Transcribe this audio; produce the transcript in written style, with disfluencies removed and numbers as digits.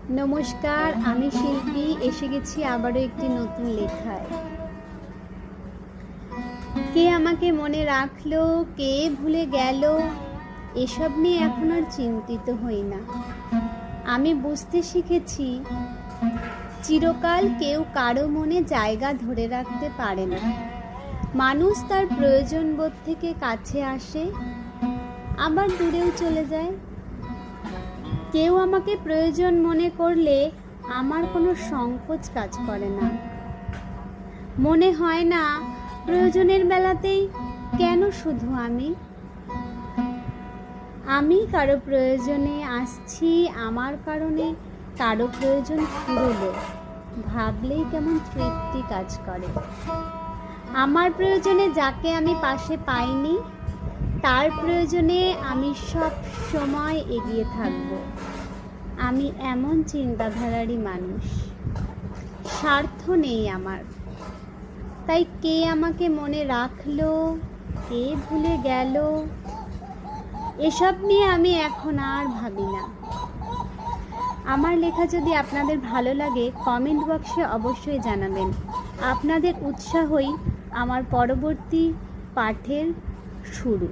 নমস্কার, আমি শিল্পী এসে গেছি আবারও একটি নতুন লেখায়। কে আমাকে মনে রাখলো, কে ভুলে গেল, এসব নিয়ে এখন আর চিন্তিত হই না। আমি বুঝতে শিখেছি চিরকাল কেউ কারো মনে জায়গা ধরে রাখতে পারে না। মানুষ তার প্রয়োজন বোধ থেকে কাছে আসে, আবার দূরেও চলে যায়। কেউ আমাকে প্রয়োজন মনে করলে আমার কোনো সংকোচ কাজ করে না। মনে হয় না প্রয়োজনের বেলাতেই কেন শুধু আমি কারো প্রয়োজনে আসছি, আমার কারণে কারো প্রয়োজন ফুরলো, ভাবলেই কেমন তৃপ্তি কাজ করে। আমার প্রয়োজনে যাকে আমি পাশে পাইনি, তার প্রয়োজনে আমি সব সময় এগিয়ে থাকব। আমি এমন চিন্তাধারারই মানুষ, স্বার্থ নেই আমার। তাই কে আমাকে মনে রাখলো, কে ভুলে গেল, এসব নিয়ে আমি এখন আর ভাবি না। আমার লেখা যদি আপনাদের ভালো লাগে, কমেন্ট বক্সে অবশ্যই জানাবেন। আপনাদের উৎসাহই আমার পরবর্তী পাঠের শুরু।